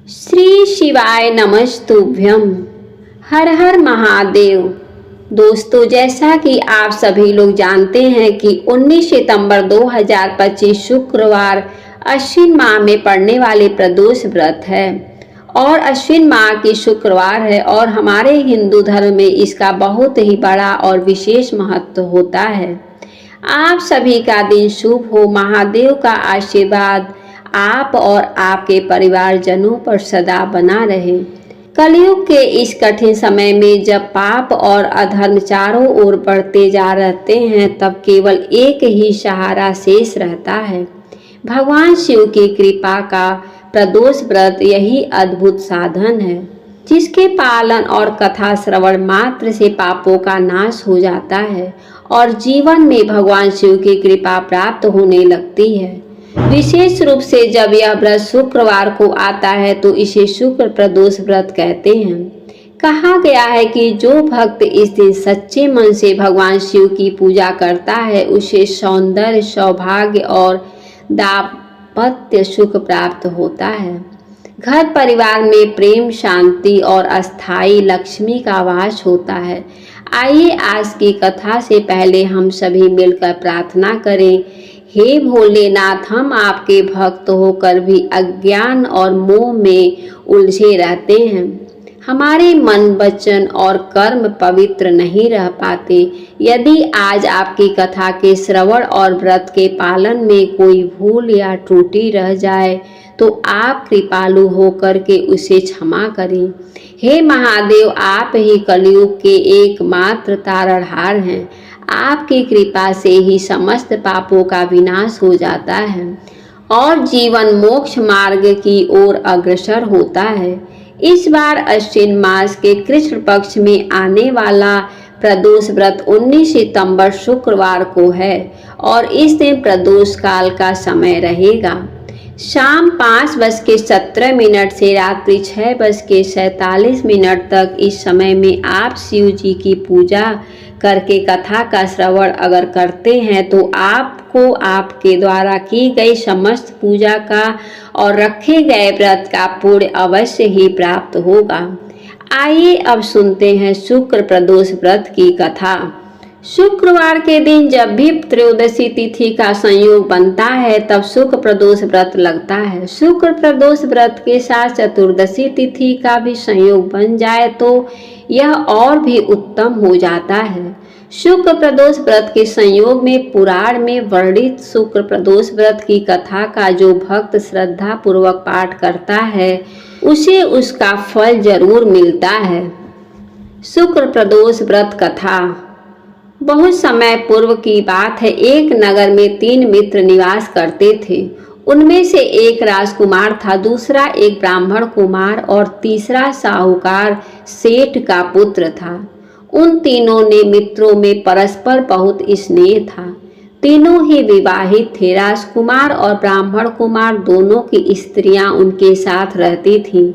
श्री शिवाय नमस्तुभ्यम। हर हर महादेव। दोस्तों, जैसा कि आप सभी लोग जानते हैं कि 19 सितंबर 2025 शुक्रवार अश्विन माह में पड़ने वाले प्रदोष व्रत है और अश्विन माह की शुक्रवार है और हमारे हिंदू धर्म में इसका बहुत ही बड़ा और विशेष महत्व होता है। आप सभी का दिन शुभ हो। महादेव का आशीर्वाद आप और आपके परिवारजनों पर सदा बना रहे। कलयुग के इस कठिन समय में जब पाप और अधर्म चारों ओर बढ़ते जा रहते हैं, तब केवल एक ही सहारा शेष रहता है, भगवान शिव की कृपा का प्रदोष व्रत। यही अद्भुत साधन है जिसके पालन और कथा श्रवण मात्र से पापों का नाश हो जाता है और जीवन में भगवान शिव की कृपा प्राप्त होने लगती है। विशेष रूप से जब यह व्रत शुक्रवार को आता है तो इसे शुक्र प्रदोष व्रत कहते हैं। कहा गया है कि जो भक्त इस दिन सच्चे मन से भगवान शिव की पूजा करता है, उसे सौंदर्य, सौभाग्य और दाम्पत्य सुख प्राप्त होता है। घर परिवार में प्रेम, शांति और अस्थायी लक्ष्मी का वास होता है। आइए आज की कथा से पहले हम सभी मिलकर प्रार्थना करें। हे भोलेनाथ, हम आपके भक्त होकर भी अज्ञान और मोह में उलझे रहते हैं। हमारे मन, वचन और कर्म पवित्र नहीं रह पाते। यदि आज आपकी कथा के श्रवण और व्रत के पालन में कोई भूल या त्रुटि रह जाए तो आप कृपालु होकर के उसे क्षमा करें। हे महादेव, आप ही कलयुग के एकमात्र तारणहार हैं। आपकी कृपा से ही समस्त पापों का विनाश हो जाता है और जीवन मोक्ष मार्ग की ओर अग्रसर होता है। इस बार अश्विन मास के कृष्ण पक्ष में आने वाला प्रदोष व्रत 19 सितंबर शुक्रवार को है और इस दिन प्रदोष काल का समय रहेगा। शाम 5:17 से रात्रि 6:47 तक। इस समय में आप शिव जी की पूजा करके कथा का श्रवण अगर करते हैं तो आपको आपके द्वारा की गई समस्त पूजा का और रखे गए व्रत का पुण्य अवश्य ही प्राप्त होगा। आइए अब सुनते हैं शुक्र प्रदोष व्रत की कथा। शुक्रवार के दिन जब भी त्रयोदशी तिथि का संयोग बनता है तब शुक्र प्रदोष व्रत लगता है। शुक्र प्रदोष व्रत के साथ चतुर्दशी तिथि का भी संयोग बन जाए तो यह और भी उत्तम हो जाता है। शुक्र प्रदोष व्रत के संयोग में पुराण में वर्णित शुक्र प्रदोष व्रत की कथा का जो भक्त श्रद्धा पूर्वक पाठ करता है उसे उसका फल जरूर मिलता है। शुक्र प्रदोष व्रत कथा। बहुत समय पूर्व की बात है। एक नगर में 3 मित्र निवास करते थे। उनमें से एक राजकुमार था, दूसरा एक ब्राह्मण कुमार और तीसरा साहूकार सेठ का पुत्र था। उन तीनों ने मित्रों में परस्पर बहुत स्नेह था। तीनों ही विवाहित थे। राजकुमार और ब्राह्मण कुमार दोनों की स्त्रियां उनके साथ रहती थीं।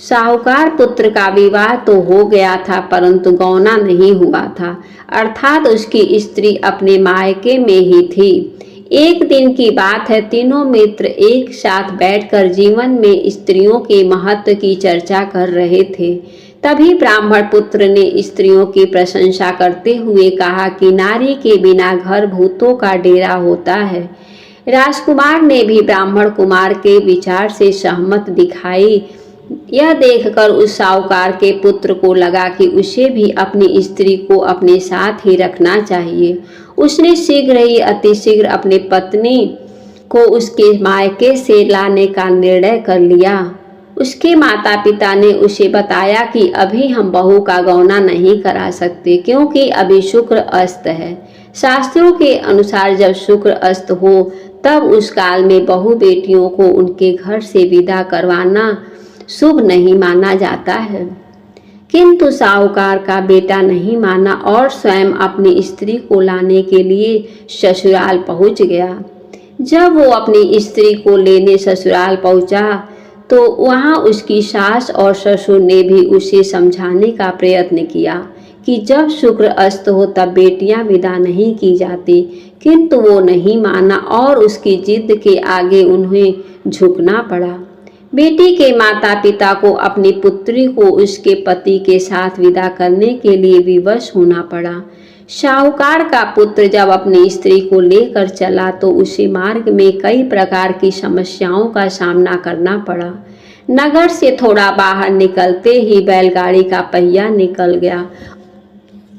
साहूकार पुत्र का विवाह तो हो गया था परंतु गौना नहीं हुआ था, अर्थात उसकी स्त्री अपने मायके में ही थी। एक दिन की बात है, तीनों मित्र एक साथ बैठकर जीवन में स्त्रियों के महत्व की चर्चा कर रहे थे। तभी ब्राह्मण पुत्र ने स्त्रियों की प्रशंसा करते हुए कहा कि नारी के बिना घर भूतों का डेरा होता है। राजकुमार ने भी ब्राह्मण कुमार के विचार से सहमत दिखाई। यह देखकर उस साहूकार के पुत्र को लगा कि उसे भी अपनी स्त्री को अपने साथ ही रखना चाहिए। उसने शीघ्र ही अतिशीघ्र अपनी पत्नी को उसके मायके से लाने का निर्णय कर लिया। उसके माता पिता ने उसे बताया कि अभी हम बहू का गौना नहीं करा सकते क्योंकि अभी शुक्र अस्त है। शास्त्रों के अनुसार जब शुक्र अस्त हो तब उस काल में बहू बेटियों को उनके घर से विदा करवाना शुभ नहीं माना जाता है। किंतु साहूकार का बेटा नहीं माना और स्वयं अपनी स्त्री को लाने के लिए ससुराल पहुंच गया। जब वो अपनी स्त्री को लेने ससुराल पहुंचा तो वहां उसकी सास और ससुर ने भी उसे समझाने का प्रयत्न किया कि जब शुक्र अस्त हो तब बेटियां विदा नहीं की जाती, किंतु वो नहीं माना और उसकी जिद के आगे उन्हें झुकना पड़ा। बेटी के माता पिता को अपनी पुत्री को उसके पति के साथ विदा करने के लिए विवश होना पड़ा। साहूकार का पुत्र जब अपनी स्त्री को लेकर चला तो उसे मार्ग में कई प्रकार की समस्याओं का सामना करना पड़ा। नगर से थोड़ा बाहर निकलते ही बैलगाड़ी का पहिया निकल गया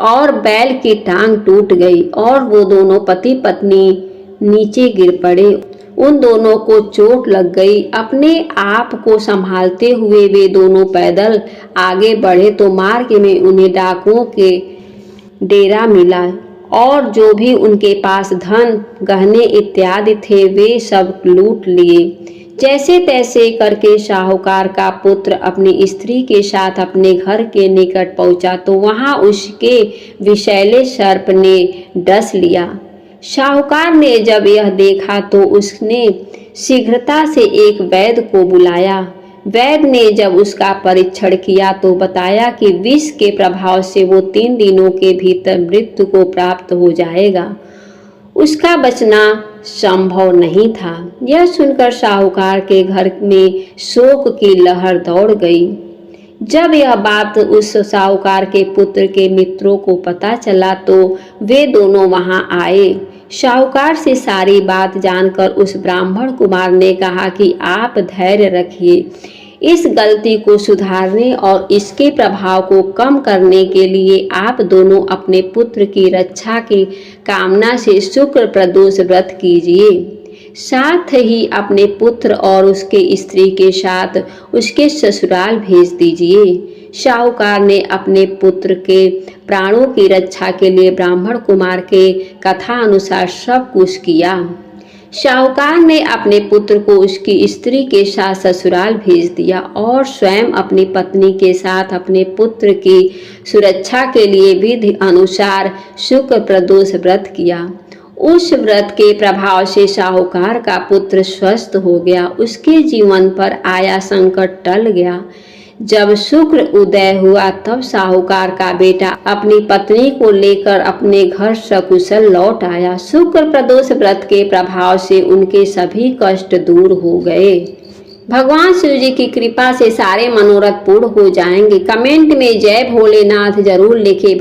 और बैल की टांग टूट गई और वो दोनों पति पत्नी नीचे गिर पड़े। उन दोनों को चोट लग गई। अपने आप को संभालते हुए वे दोनों पैदल आगे बढ़े तो मार्ग में उन्हें डाकुओं के डेरा मिला और जो भी उनके पास धन गहने इत्यादि थे वे सब लूट लिए। जैसे तैसे करके साहूकार का पुत्र अपनी स्त्री के साथ अपने घर के निकट पहुंचा तो वहां उसके विषैले सर्प ने डस लिया। साहूकार ने जब यह देखा तो उसने शीघ्रता से एक वैद्य को बुलाया। वैद्य ने जब उसका परीक्षण किया तो बताया कि विष के प्रभाव से वो 3 दिनों के भीतर मृत्यु को प्राप्त हो जाएगा, उसका बचना संभव नहीं था। यह सुनकर साहूकार के घर में शोक की लहर दौड़ गई। जब यह बात उस साहूकार के पुत्र के मित्रों को पता चला तो वे दोनों वहां आए। साहूकार से सारी बात जानकर उस ब्राह्मण कुमार ने कहा कि आप धैर्य रखिए। इस गलती को सुधारने और इसके प्रभाव को कम करने के लिए आप दोनों अपने पुत्र की रक्षा की कामना से शुक्र प्रदोष व्रत कीजिए। साथ ही अपने पुत्र और उसके स्त्री के साथ उसके ससुराल भेज दीजिए। साहूकार ने अपने पुत्र के प्राणों की रक्षा के लिए ब्राह्मण कुमार के कथा अनुसार सब कुछ किया। साहूकार ने अपने पुत्र को उसकी स्त्री के साथ ससुराल भेज दिया और स्वयं अपनी पत्नी के साथ अपने पुत्र की सुरक्षा के लिए विधि अनुसार शुक्र प्रदोष व्रत किया। उस व्रत के प्रभाव से साहूकार का पुत्र स्वस्थ हो गया। उसके जीवन पर आया संकट टल गया। जब शुक्र उदय हुआ तब साहूकार का बेटा अपनी पत्नी को लेकर अपने घर सकुशल लौट आया। शुक्र प्रदोष व्रत के प्रभाव से उनके सभी कष्ट दूर हो गए। भगवान शिव जी की कृपा से सारे मनोरथ पूर्ण हो जाएंगे। कमेंट में जय भोलेनाथ जरूर लिखें।